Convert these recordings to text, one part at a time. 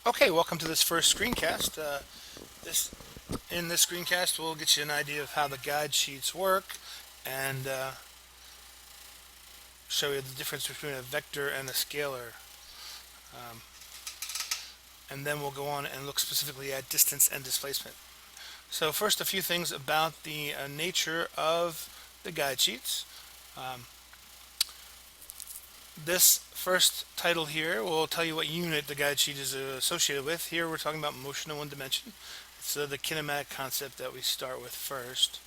Okay, welcome to this first screencast. This In this screencast, we'll get you an idea of how the guide sheets work and show you the difference between a vector and a scalar. Um, and then we'll go on and look specifically at distance and displacement. So first, a few things about the nature of the guide sheets. Um, this first title here will tell you what unit the guide sheet is associated with. Here we're talking about motion in one dimension. It's the kinematic concept that we start with first.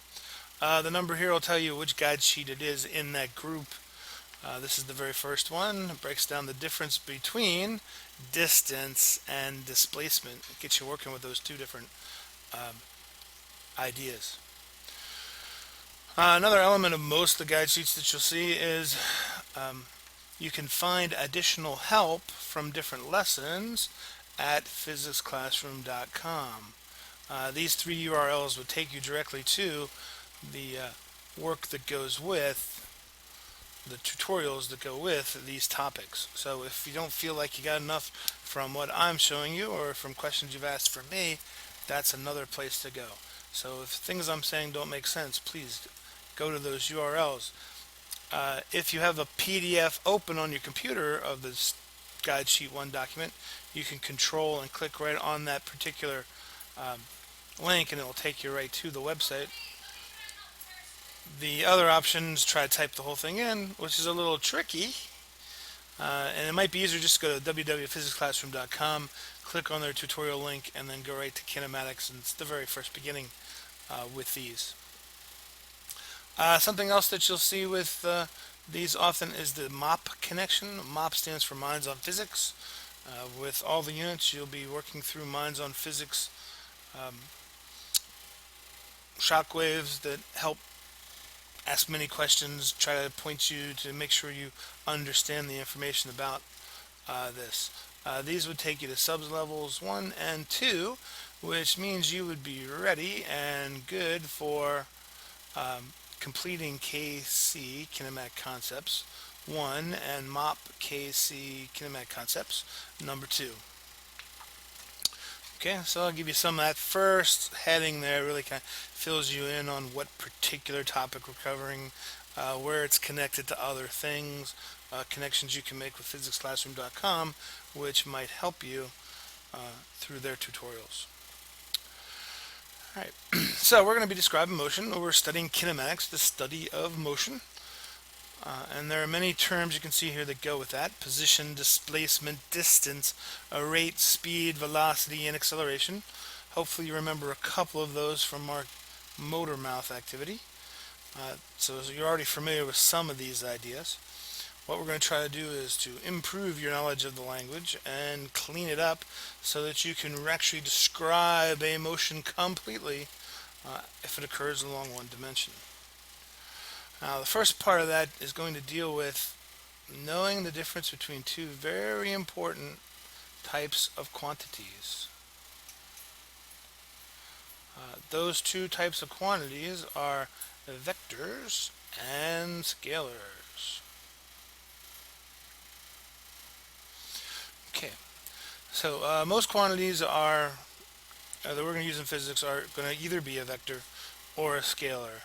The number here will tell you which guide sheet it is in that group. This is the very first one. It breaks down the difference between distance and displacement. It gets you working with those two different um, ideas. Another element of most of the guide sheets that you'll see is you can find additional help from different lessons at physicsclassroom.com. These three URLs would take you directly to the work that goes with the tutorials that go with these topics. So if you don't feel like you got enough from what I'm showing you or from questions you've asked for me, that's another place to go. So if things I'm saying don't make sense, please go to those URLs. If you have a PDF open on your computer of this guide sheet 1 document, you can control and click right on that particular um, link and it will take you right to the website. The other option is try to type the whole thing in, which is a little tricky. And it might be easier just to go to www.physicsclassroom.com, click on their tutorial link, and then go right to kinematics. And it's the very first beginning with these. Something else that you'll see with these often is the MOP connection. MOP stands for Minds on Physics. With all the units, you'll be working through Minds on Physics um, shockwaves that help ask many questions, try to point you to make sure you understand the information about this. These would take you to subs levels 1 and 2, which means you would be ready and good for completing KC, Kinematic Concepts 1, and MOP KC, Kinematic Concepts number 2. Okay, so I'll give you some of that first heading there. Really kind of fills you in on what particular topic we're covering, where it's connected to other things, connections you can make with physicsclassroom.com, which might help you through their tutorials. All right, so we're going to be describing motion. We're studying kinematics, the study of motion. And there are many terms you can see here that go with that: position, displacement, distance, rate, speed, velocity, and acceleration. Hopefully you remember a couple of those from our motor mouth activity. So you're already familiar with some of these ideas. What we're going to try to do is to improve your knowledge of the language and clean it up so that you can actually describe a motion completely if it occurs along one dimension. Now, the first part of that is going to deal with knowing the difference between two very important types of quantities. Those two types of quantities are vectors and scalars. Okay, so most quantities are that we're going to use in physics are going to either be a vector or a scalar.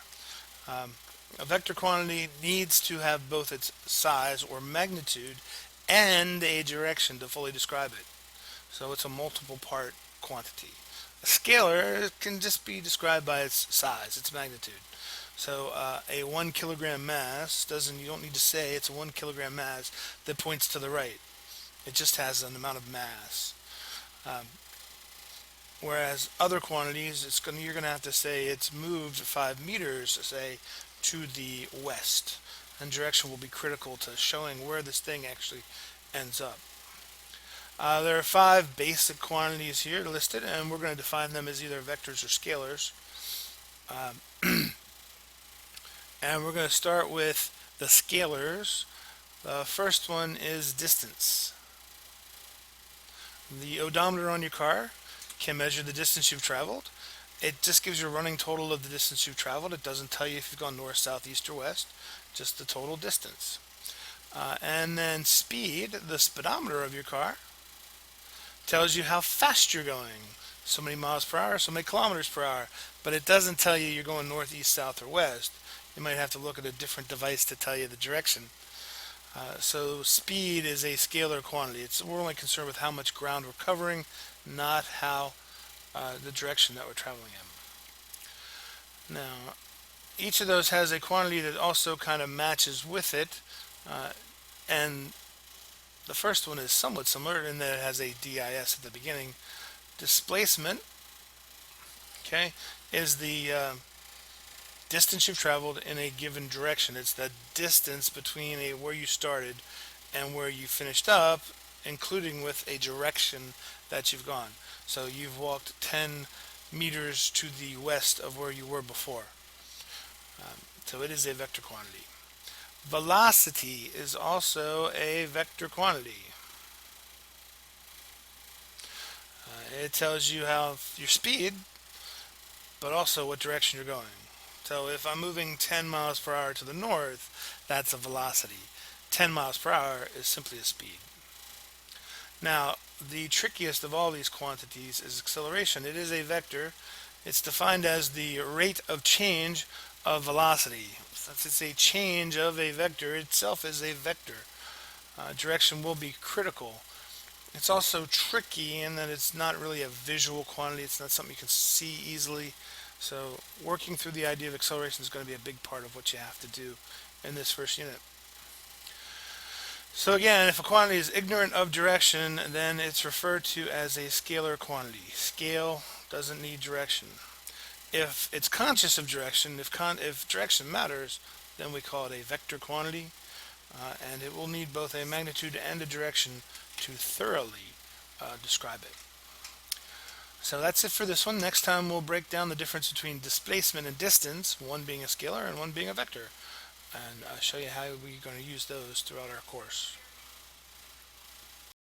A vector quantity needs to have both its size or magnitude and a direction to fully describe it. So it's a multiple part quantity. A scalar can just be described by its size, its magnitude. So a 1 kilogram mass you don't need to say it's a 1 kilogram mass that points to the right. It just has an amount of mass. Whereas other quantities, you're going to have to say it's moved 5 meters, say, to the west. And direction will be critical to showing where this thing actually ends up. There are 5 basic quantities here listed, and we're going to define them as either vectors or scalars. And we're going to start with the scalars. The first one is distance. The odometer on your car can measure the distance you've traveled. It just gives you a running total of the distance you've traveled. It doesn't tell you if you've gone north, south, east, or west, just the total distance. And then speed, the speedometer of your car, Tells you how fast you're going. So many miles per hour, so many kilometers per hour. But it doesn't tell you you're going north, east, south, or west. You might have to look at a different device to tell you the direction. So speed is a scalar quantity. We're only concerned with how much ground we're covering, not how the direction that we're traveling in. Now, each of those has a quantity that also kind of matches with it, uh, and the first one is somewhat similar in that it has a DIS at the beginning. Displacement, okay, is the distance you've traveled in a given direction. It's the distance between where you started and where you finished up, including with a direction that you've gone. So you've walked 10 meters to the west of where you were before. So it is a vector quantity. Velocity is also a vector quantity. It tells you how your speed, but also what direction you're going. So if I'm moving 10 miles per hour to the north, that's a velocity. 10 miles per hour is simply a speed. Now, the trickiest of all these quantities is acceleration. It is a vector. It's defined as the rate of change of velocity. Since it's a change of a vector, itself is a vector. Direction will be critical. It's also tricky in that it's not really a visual quantity. It's not something you can see easily. So working through the idea of acceleration is going to be a big part of what you have to do in this first unit. So again, if a quantity is ignorant of direction, then it's referred to as a scalar quantity. Scale doesn't need direction. If it's conscious of direction, if direction matters, then we call it a vector quantity, and it will need both a magnitude and a direction to thoroughly describe it. So that's it for this one. Next time we'll break down the difference between displacement and distance, one being a scalar and one being a vector, and show you how we're going to use those throughout our course.